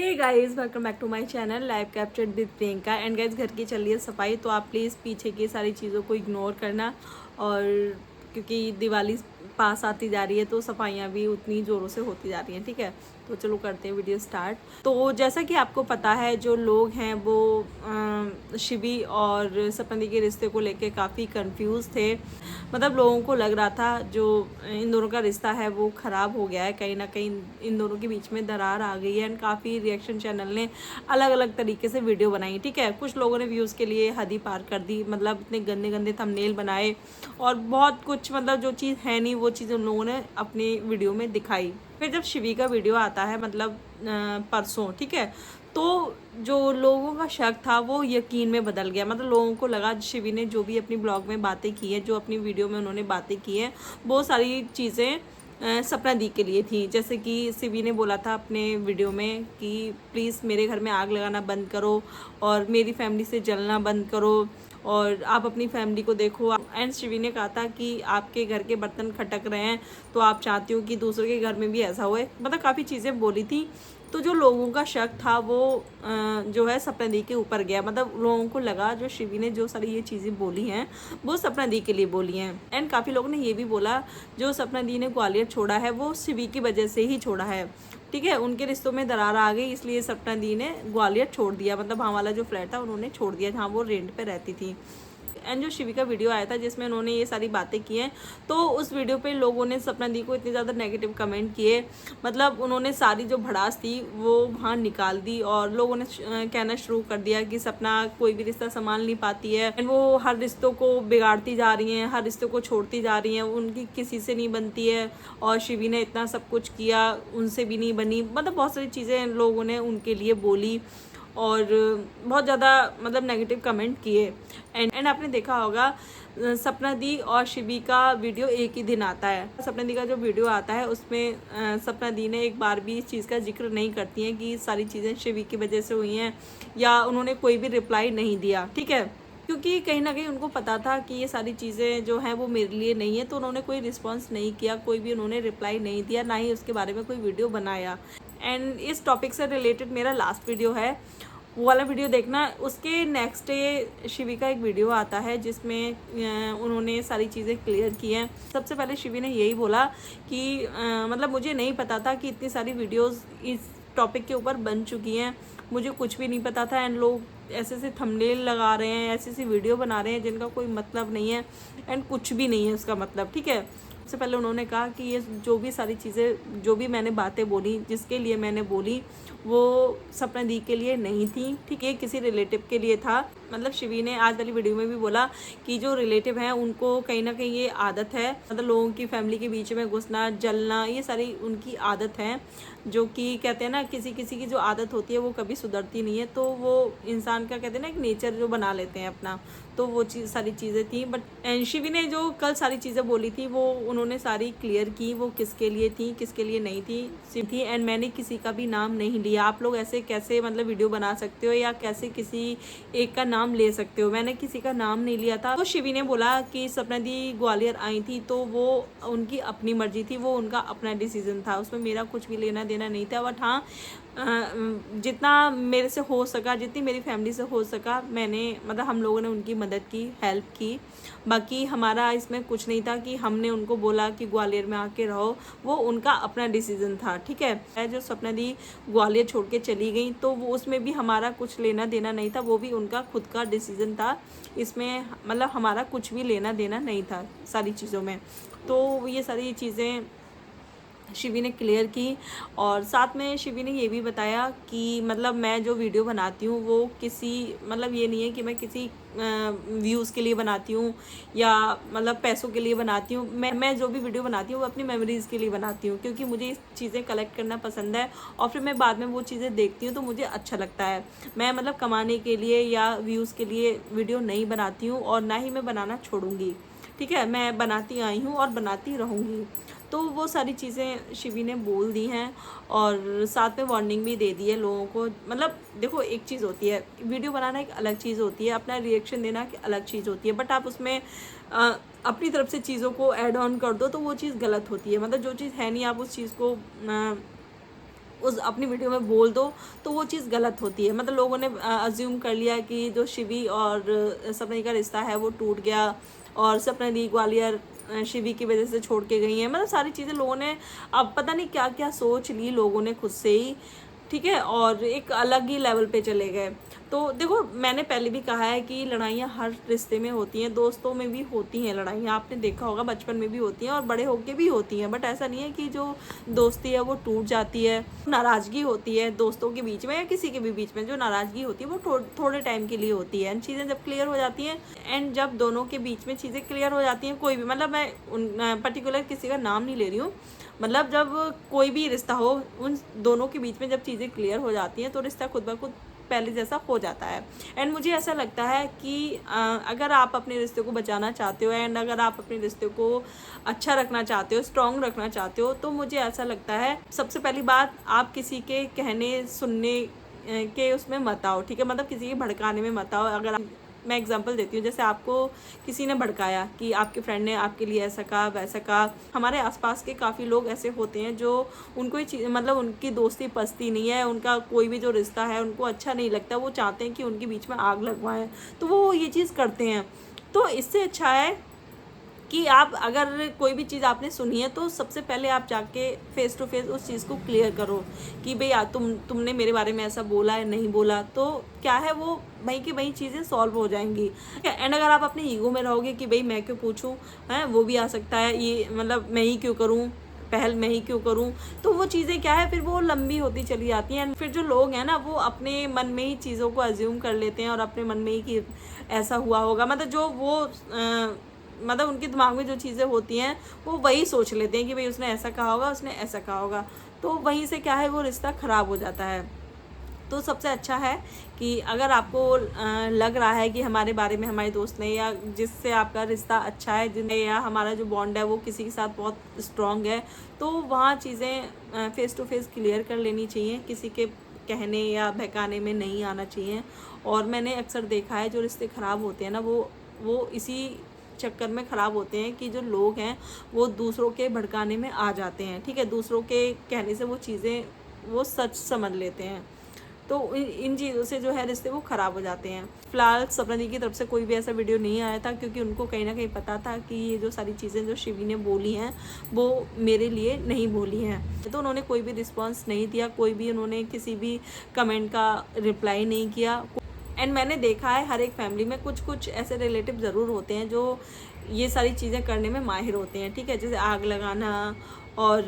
Hey guys, welcome back to my channel live captured with Priyanka. And guys, घर की चल रही है सफाई, तो आप प्लीज़ पीछे की सारी चीज़ों को इग्नोर करना। और क्योंकि दिवाली पास आती जा रही है तो सफाइयाँ भी उतनी ज़ोरों से होती जा रही हैं। ठीक है, तो चलो करते हैं वीडियो स्टार्ट। तो जैसा कि आपको पता है, जो लोग हैं वो शिवी और सपन दी के रिश्ते को लेके काफ़ी कंफ्यूज थे। मतलब लोगों को लग रहा था जो इन दोनों का रिश्ता है वो ख़राब हो गया है, कहीं ना कहीं इन दोनों के बीच में दरार आ गई है। एंड काफ़ी रिएक्शन चैनल ने अलग अलग तरीके से वीडियो बनाई। ठीक है, कुछ लोगों ने व्यूज़ के लिए हद ही पार कर दी, मतलब इतने गंदे गंदे थंबनेल बनाए और बहुत कुछ, मतलब जो चीज़ है नहीं वो चीज़ उन लोगों ने अपनी वीडियो में दिखाई। फिर जब शिवी का वीडियो आता है, मतलब परसों, ठीक है, तो जो लोगों का शक था वो यकीन में बदल गया। मतलब लोगों को लगा शिवी ने जो भी अपनी ब्लॉग में बातें की है, जो अपनी वीडियो में उन्होंने बातें की हैं, बहुत सारी चीज़ें सपना दी के लिए थी। जैसे कि शिवी ने बोला था अपने वीडियो में कि प्लीज़ मेरे घर में आग लगाना बंद करो और मेरी फैमिली से जलना बंद करो और आप अपनी फैमिली को देखो। एंड शिवी ने कहा था कि आपके घर के बर्तन खटक रहे हैं तो आप चाहती हो कि दूसरे के घर में भी ऐसा होए। मतलब काफ़ी चीज़ें बोली थी। तो जो लोगों का शक था वो जो है सपना दी के ऊपर गया। मतलब लोगों को लगा जो शिवी ने जो सारी ये चीज़ें बोली हैं वो सपना दी के लिए बोली हैं। एंड काफ़ी लोगों ने ये भी बोला जो सपना दी ने ग्वालियर छोड़ा है वो शिवी की वजह से ही छोड़ा है। ठीक है, उनके रिश्तों में दरार आ गई, इसलिए सपना दी ने ग्वालियर छोड़ दिया। मतलब वहाँ वाला जो फ्लैट था उन्होंने छोड़ दिया जहाँ वो रेंट पे रहती थी। एंड जो शिवी का वीडियो आया था जिसमें उन्होंने ये सारी बातें की हैं, तो उस वीडियो पे लोगों ने सपना दी को इतने ज़्यादा नेगेटिव कमेंट किए। मतलब उन्होंने सारी जो भड़ास थी वो वहाँ निकाल दी और लोगों ने कहना शुरू कर दिया कि सपना कोई भी रिश्ता संभाल नहीं पाती है एंड वो हर रिश्तों को बिगाड़ती जा रही हैं, हर रिश्तों को छोड़ती जा रही हैं, उनकी किसी से नहीं बनती है और शिवी ने इतना सब कुछ किया उनसे भी नहीं बनी। मतलब बहुत सारी चीज़ें लोगों ने उनके लिए बोली और बहुत ज़्यादा मतलब नेगेटिव कमेंट किए। एंड आपने देखा होगा सपना दी और शिवी का वीडियो एक ही दिन आता है। सपना दी का जो वीडियो आता है उसमें सपना दी ने एक बार भी इस चीज़ का जिक्र नहीं करती हैं कि सारी चीज़ें शिवी की वजह से हुई हैं या उन्होंने कोई भी रिप्लाई नहीं दिया। ठीक है, क्योंकि कहीं ना कहीं उनको पता था कि ये सारी चीज़ें जो हैं वो मेरे लिए नहीं है, तो उन्होंने कोई रिस्पॉन्स नहीं किया, कोई भी उन्होंने रिप्लाई नहीं दिया, ना ही उसके बारे में कोई वीडियो बनाया। एंड इस टॉपिक से रिलेटेड मेरा लास्ट वीडियो है, वो वाला वीडियो देखना। उसके नेक्स्ट डे शिवी का एक वीडियो आता है जिसमें उन्होंने सारी चीज़ें क्लियर की हैं। सबसे पहले शिवी ने यही बोला कि मतलब मुझे नहीं पता था कि इतनी सारी वीडियोस इस टॉपिक के ऊपर बन चुकी हैं, मुझे कुछ भी नहीं पता था। एंड लोग ऐसे ऐसे थंबनेल लगा रहे हैं, ऐसी ऐसी वीडियो बना रहे हैं जिनका कोई मतलब नहीं है एंड कुछ भी नहीं है उसका मतलब। ठीक है, सबसे पहले उन्होंने कहा कि ये जो भी सारी चीज़ें, जो भी मैंने बातें बोली, जिसके लिए मैंने बोली, वो सपना दी के लिए नहीं थी। ठीक है, किसी रिलेटिव के लिए था। मतलब शिवी ने आज वाली वीडियो में भी बोला कि जो रिलेटिव हैं उनको कहीं ना कहीं ये आदत है, मतलब लोगों की फैमिली के बीच में घुसना, जलना, ये सारी उनकी आदत है। जो कि कहते हैं ना, किसी किसी की जो आदत होती है वो कभी सुधरती नहीं है, तो वो इंसान का कहते हैं ना एक नेचर जो बना लेते हैं अपना, तो वो सारी चीज़ें थी। बट शिवी ने जो कल सारी चीज़ें बोली थी वो उन्होंने सारी क्लियर की, वो किसके लिए थी किसके लिए नहीं थी। एंड मैंने किसी का भी नाम नहीं लिया। आप लोग ऐसे कैसे मतलब वीडियो बना सकते हो या कैसे किसी एक का नाम ले सकते हो? मैंने किसी का नाम नहीं लिया था। तो शिवी ने बोला कि सपना दी ग्वालियर आई थी तो वो उनकी अपनी मर्जी थी, वो उनका अपना डिसीजन था, उसमें मेरा कुछ भी लेना देना नहीं था। बट हाँ, जितना मेरे से हो सका, जितनी मेरी फैमिली से हो सका, मैंने मतलब हम लोगों ने उनकी मदद की, हेल्प की। बाकी हमारा इसमें कुछ नहीं था कि हमने उनको बोला कि ग्वालियर में आके रहो, वो उनका अपना डिसीजन था। ठीक है, जो सपना दी ग्वालियर छोड़ के चली गई तो वो उसमें भी हमारा कुछ लेना देना नहीं था, वो भी उनका खुद का डिसीजन था। इसमें मतलब हमारा कुछ भी लेना देना नहीं था सारी चीज़ों में। तो ये सारी चीज़ें शिवी ने क्लियर की। और साथ में शिवी ने ये भी बताया कि मतलब मैं जो वीडियो बनाती हूँ वो किसी मतलब ये नहीं है कि मैं किसी व्यूज़ के लिए बनाती हूँ या मतलब पैसों के लिए बनाती हूँ। मैं जो भी वीडियो बनाती हूँ वो अपनी मेमोरीज़ के लिए बनाती हूँ, क्योंकि मुझे इस चीज़ें कलेक्ट करना पसंद है और फिर मैं बाद में वो चीज़ें देखती हूँ तो मुझे अच्छा लगता है। मैं मतलब कमाने के लिए या व्यूज़ के लिए वीडियो नहीं बनाती हूँ और ना ही मैं बनाना छोड़ूंगी। ठीक है, मैं बनाती आई हूँ और बनाती रहूँगी। तो वो सारी चीज़ें शिवी ने बोल दी हैं और साथ में वार्निंग भी दे दी है लोगों को। मतलब देखो, एक चीज़ होती है वीडियो बनाना, एक अलग चीज़ होती है अपना रिएक्शन देना, एक अलग चीज़ होती है। बट आप उसमें अपनी तरफ से चीज़ों को ऐड ऑन कर दो तो वो चीज़ गलत होती है। मतलब जो चीज़ है नहीं आप उस चीज़ को उस अपनी वीडियो में बोल दो तो वो चीज़ गलत होती है। मतलब लोगों ने अज्यूम कर लिया कि जो शिवी और सपना दी का रिश्ता है वो टूट गया और सपना दी ग्वालियर शिवी की वजह से छोड़ के गई हैं। मतलब सारी चीज़ें लोगों ने अब पता नहीं क्या क्या सोच ली लोगों ने खुद से ही, ठीक है, और एक अलग ही लेवल पे चले गए। तो देखो मैंने पहले भी कहा है कि लड़ाइयाँ हर रिश्ते में होती हैं, दोस्तों में भी होती हैं लड़ाइयाँ, आपने देखा होगा बचपन में भी होती हैं और बड़े होके भी होती हैं। बट ऐसा नहीं है कि जो दोस्ती है वो टूट जाती है। नाराज़गी होती है दोस्तों के बीच में या किसी के भी बीच में, जो नाराज़गी होती है वो थोड़े टाइम के लिए होती है। एंड चीज़ें जब क्लियर हो जाती हैं, एंड जब दोनों के बीच में चीज़ें क्लियर हो जाती हैं, कोई भी, मतलब मैं पर्टिकुलर किसी का नाम नहीं ले रही हूँ, मतलब जब कोई भी रिश्ता हो उन दोनों के बीच में जब चीज़ें क्लियर हो जाती हैं तो रिश्ता खुद ब खुद पहले जैसा हो जाता है। एंड मुझे ऐसा लगता है कि अगर आप अपने रिश्ते को बचाना चाहते हो एंड अगर आप अपने रिश्ते को अच्छा रखना चाहते हो, स्ट्रॉन्ग रखना चाहते हो, तो मुझे ऐसा लगता है सबसे पहली बात, आप किसी के कहने सुनने के उसमें मत आओ, ठीक है, मतलब किसी के भड़काने में मत आओ। अगर मैं एग्जांपल देती हूँ, जैसे आपको किसी ने भड़काया कि आपके फ्रेंड ने आपके लिए ऐसा कहा वैसा कहा, हमारे आसपास के काफ़ी लोग ऐसे होते हैं जो उनको ये चीज़, मतलब उनकी दोस्ती पसती नहीं है, उनका कोई भी जो रिश्ता है उनको अच्छा नहीं लगता, वो चाहते हैं कि उनके बीच में आग लगवाएं, तो वो ये चीज़ करते हैं। तो इससे अच्छा है कि आप अगर कोई भी चीज़ आपने सुनी है तो सबसे पहले आप जाके फेस टू फेस उस चीज़ को क्लियर करो कि भाई तुमने मेरे बारे में ऐसा बोला है, नहीं बोला, तो क्या है वो वहीं की वहीं चीज़ें सॉल्व हो जाएंगी। एंड अगर आप अपने ईगो में रहोगे कि भाई मैं क्यों पूछूं, है वो भी आ सकता है, ये मतलब मैं ही क्यों करूं, पहल मैं ही क्यों करूं, तो वो चीज़ें क्या है फिर वो लंबी होती चली जाती हैं। फिर जो लोग हैं ना वो अपने मन में ही चीज़ों को अज्यूम कर लेते हैं और अपने मन में ही कि ऐसा हुआ होगा, मतलब जो वो मतलब उनके दिमाग में जो चीज़ें होती हैं वो वही सोच लेते हैं कि भाई उसने ऐसा कहा होगा, उसने ऐसा कहा होगा, तो वहीं से क्या है वो रिश्ता ख़राब हो जाता है। तो सबसे अच्छा है कि अगर आपको लग रहा है कि हमारे बारे में हमारे दोस्त ने या जिससे आपका रिश्ता अच्छा है, जिन्हें या हमारा जो बॉन्ड है वो किसी के साथ बहुत स्ट्रॉन्ग है, तो वहाँ चीज़ें फेस टू फेस क्लियर कर लेनी चाहिए, किसी के कहने या बहकाने में नहीं आना चाहिए। और मैंने अक्सर देखा है जो रिश्ते ख़राब होते हैं ना वो इसी चक्कर में ख़राब होते हैं कि जो लोग हैं वो दूसरों के भड़काने में आ जाते हैं, ठीक है, दूसरों के कहने से वो चीज़ें वो सच समझ लेते हैं, तो इन चीज़ों से जो है रिश्ते वो ख़राब हो जाते हैं। फ़िलहाल सपना दी की तरफ से कोई भी ऐसा वीडियो नहीं आया था क्योंकि उनको कहीं ना कहीं पता था कि ये जो सारी चीज़ें जो शिवी ने बोली हैं वो मेरे लिए नहीं बोली हैं, तो उन्होंने कोई भी रिस्पॉन्स नहीं दिया, कोई भी उन्होंने किसी भी कमेंट का रिप्लाई नहीं किया। एंड मैंने देखा है हर एक फैमिली में कुछ कुछ ऐसे रिलेटिव ज़रूर होते हैं जो ये सारी चीज़ें करने में माहिर होते हैं, ठीक है, जैसे आग लगाना और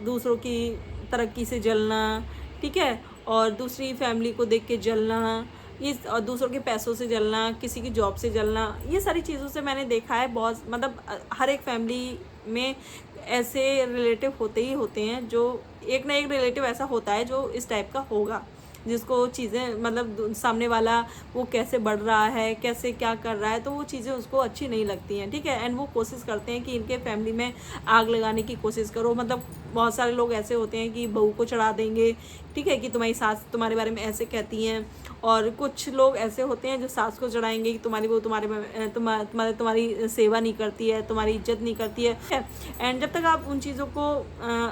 दूसरों की तरक्की से जलना, ठीक है, और दूसरी फैमिली को देख के जलना, ये और दूसरों के पैसों से जलना, किसी की जॉब से जलना, ये सारी चीज़ों से मैंने देखा है बहुत, मतलब हर एक फैमिली में ऐसे रिलेटिव होते ही होते हैं, जो एक ना एक रिलेटिव ऐसा होता है जो इस टाइप का होगा, जिसको चीज़ें मतलब सामने वाला वो कैसे बढ़ रहा है, कैसे क्या कर रहा है, तो वो चीज़ें उसको अच्छी नहीं लगती हैं, ठीक है, एंड वो कोशिश करते हैं कि इनके फैमिली में आग लगाने की कोशिश करो। मतलब बहुत सारे लोग ऐसे होते हैं कि बहू को चढ़ा देंगे, ठीक है, कि तुम्हारी सास तुम्हारे बारे में ऐसे कहती हैं, और कुछ लोग ऐसे होते हैं जो सास को चढ़ाएंगे कि तुम्हारी बहू तुम्हारी सेवा नहीं करती है, तुम्हारी इज्जत नहीं करती है। एंड जब तक आप उन चीज़ों को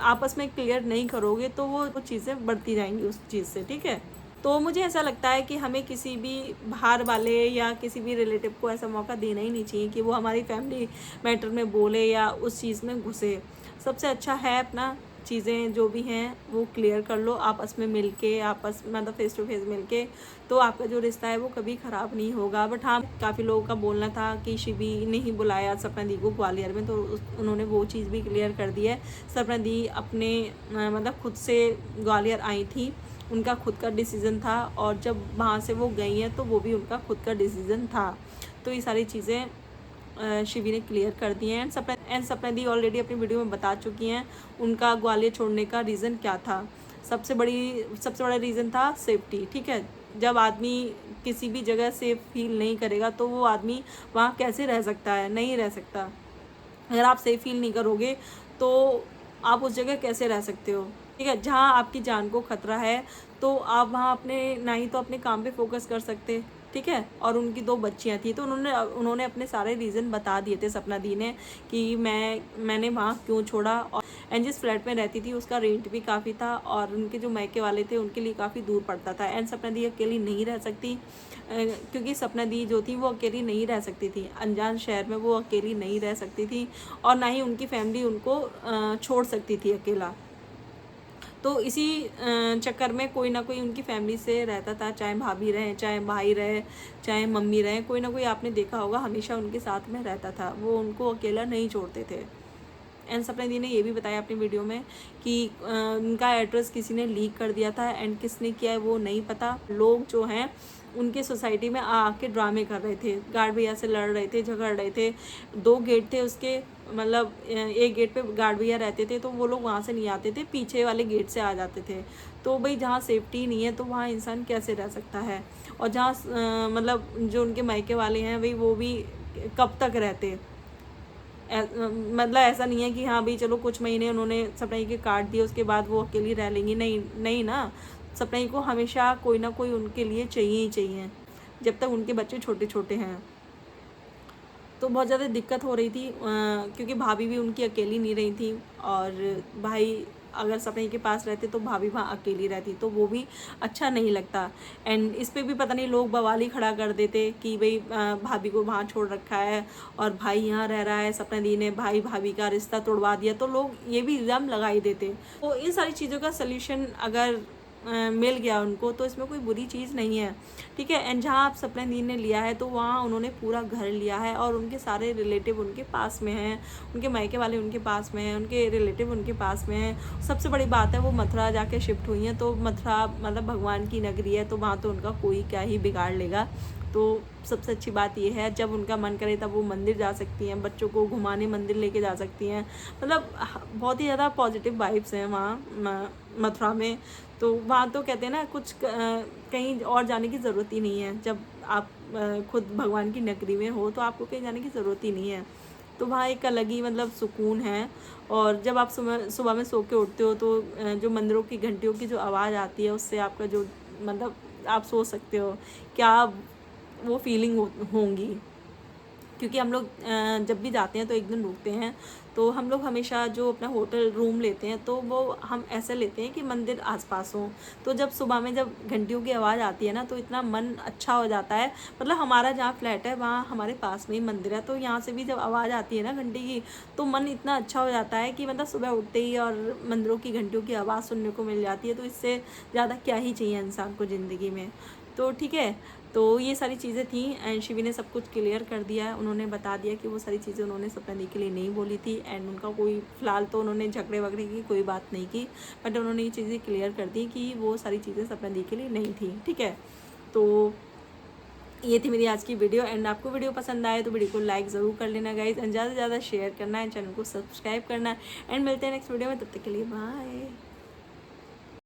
आपस में क्लियर नहीं करोगे तो वो चीज़ें बढ़ती जाएंगी उस चीज़ से, ठीक है। तो मुझे ऐसा लगता है कि हमें किसी भी बाहर वाले या किसी भी रिलेटिव को ऐसा मौका देना ही नहीं चाहिए कि वो हमारी फैमिली मैटर में बोले या उस चीज़ में घुसे। सबसे अच्छा है अपना चीज़ें जो भी हैं वो क्लियर कर लो आपस में मिलके, आपस मतलब फेस टू फेस मिलके, तो आपका जो रिश्ता है वो कभी ख़राब नहीं होगा। बट हाँ, काफ़ी लोगों का बोलना था कि शिवी ने ही बुलाया सपना दी को ग्वालियर में, तो उन्होंने वो चीज़ भी क्लियर कर दी है। सपना दी अपने मतलब खुद से ग्वालियर आई थी, उनका खुद का डिसीज़न था, और जब वहाँ से वो गई हैं तो वो भी उनका खुद का डिसीज़न था। तो ये सारी चीज़ें शिवी ने क्लियर कर दी हैं। एंड सपना दी ऑलरेडी अपनी वीडियो में बता चुकी हैं उनका ग्वालियर छोड़ने का रीज़न क्या था। सबसे बड़ा रीज़न था सेफ्टी, ठीक है। जब आदमी किसी भी जगह सेफ फील नहीं करेगा तो वो आदमी वहाँ कैसे रह सकता है, नहीं रह सकता। अगर आप सेफ फील नहीं करोगे तो आप उस जगह कैसे रह सकते हो, ठीक है। जहाँ आपकी जान को खतरा है तो आप वहाँ अपने ना ही तो अपने काम पे फोकस कर सकते, ठीक है, और उनकी 2 बच्चियां थी। तो उन्होंने अपने सारे रीज़न बता दिए थे सपना दी ने कि मैंने वहाँ क्यों छोड़ा, और एंड जिस फ्लैट में रहती थी उसका रेंट भी काफ़ी था और उनके जो मायके वाले थे उनके लिए काफ़ी दूर पड़ता था। एंड सपना दी अकेली नहीं रह सकती, क्योंकि सपना दी जो थी वो अकेली नहीं रह सकती थी, अनजान शहर में वो अकेली नहीं रह सकती थी, और ना ही उनकी फैमिली उनको छोड़ सकती थी अकेला। तो इसी चक्कर में कोई ना कोई उनकी फैमिली से रहता था, चाहे भाभी रहे, चाहे भाई रहे, चाहे मम्मी रहे, कोई ना कोई आपने देखा होगा हमेशा उनके साथ में रहता था, वो उनको अकेला नहीं छोड़ते थे। एंड सपना दी ने ये भी बताया अपनी वीडियो में कि उनका एड्रेस किसी ने लीक कर दिया था, एंड किसने किया है वो नहीं पता। लोग जो हैं उनके सोसाइटी में आके ड्रामे कर रहे थे, गार्ड भैया से लड़ रहे थे, झगड़ रहे थे। 2 गेट थे उसके, मतलब एक गेट पे गार्ड भैया रहते थे, तो वो लोग वहाँ से नहीं आते थे, पीछे वाले गेट से आ जाते थे। तो भाई जहाँ सेफ्टी नहीं है तो वहाँ इंसान कैसे रह सकता है, और जहाँ मतलब जो उनके मायके वाले हैं भाई वो भी कब तक रहते, मतलब ऐसा नहीं है कि हाँ भाई चलो कुछ महीने उन्होंने सपना के काट दिए उसके बाद वो अकेली रह लेंगी, नहीं नहीं ना, सपना को हमेशा कोई ना कोई उनके लिए चाहिए ही चाहिए, जब तक उनके बच्चे छोटे छोटे हैं। तो बहुत ज़्यादा दिक्कत हो रही थी, क्योंकि भाभी भी उनकी अकेली नहीं रही थी, और भाई अगर सपने के पास रहते तो भाभी वहाँ अकेली रहती, तो वो भी अच्छा नहीं लगता। एंड इस पे भी पता नहीं लोग बवाल ही खड़ा कर देते कि भाई भाभी को वहाँ छोड़ रखा है और भाई यहाँ रह रहा है, सपना दी ने भाई भाभी का रिश्ता तोड़वा दिया, तो लोग ये भी इल्ज़ाम लगा ही देते। तो इन सारी चीज़ों का सल्यूशन अगर मिल गया उनको तो इसमें कोई बुरी चीज़ नहीं है, ठीक है। एंड जहाँ आप सपना दी ने लिया है तो वहाँ उन्होंने पूरा घर लिया है, और उनके सारे रिलेटिव उनके पास में हैं, उनके मायके वाले उनके पास में हैं, उनके रिलेटिव उनके पास में हैं। सबसे बड़ी बात है वो मथुरा जाके शिफ्ट हुई हैं, तो मथुरा मतलब भगवान की नगरी है, तो वहाँ तो उनका कोई क्या ही बिगाड़ लेगा। तो सबसे अच्छी बात ये है जब उनका मन करे तब वो मंदिर जा सकती हैं, बच्चों को घुमाने मंदिर लेके जा सकती हैं, मतलब बहुत ही ज़्यादा पॉजिटिव वाइब्स हैं वहाँ मथुरा में। तो वहाँ तो कहते हैं ना कुछ कहीं और जाने की ज़रूरत ही नहीं है, जब आप खुद भगवान की नगरी में हो तो आपको कहीं जाने की ज़रूरत ही नहीं है। तो वहाँ एक अलग ही मतलब सुकून है। और जब आप सुबह में सो के उठते हो तो जो मंदिरों की घंटियों की जो आवाज़ आती है उससे आपका जो मतलब आप सोच सकते हो क्या वो फीलिंग होंगी, क्योंकि हम लोग जब भी जाते हैं तो एक दिन रुकते हैं, तो हम लोग हमेशा जो अपना होटल रूम लेते हैं तो वो हम ऐसे लेते हैं कि मंदिर आसपास हो। तो जब सुबह में जब घंटियों की आवाज़ आती है ना तो इतना मन अच्छा हो जाता है, मतलब हमारा जहाँ फ्लैट है वहाँ हमारे पास में ही मंदिर है, तो यहाँ से भी जब आवाज़ आती है ना घंटी की तो मन इतना अच्छा हो जाता है कि मतलब सुबह उठते ही और मंदिरों की घंटियों की आवाज़ सुनने को मिल जाती है, तो इससे ज़्यादा क्या ही चाहिए इंसान को ज़िंदगी में। तो ठीक है, तो ये सारी चीज़ें थी एंड शिवी ने सब कुछ क्लियर कर दिया है, उन्होंने बता दिया कि वो सारी चीज़ें उन्होंने सपना दी के लिए नहीं बोली थी, एंड उनका कोई फ़िलहाल तो उन्होंने झगड़े वगड़े की कोई बात नहीं की, बट उन्होंने ये चीज़ें क्लियर कर दी कि वो सारी चीज़ें सपना दी के लिए नहीं थी, ठीक है। तो ये थी मेरी आज की वीडियो, एंड आपको वीडियो पसंद आए तो वीडियो को लाइक ज़रूर कर लेना गाइज, एंड ज़्यादा से ज़्यादा शेयर करना है, चैनल को सब्सक्राइब करना, एंड मिलते हैं नेक्स्ट वीडियो में, तब तक के लिए बाय।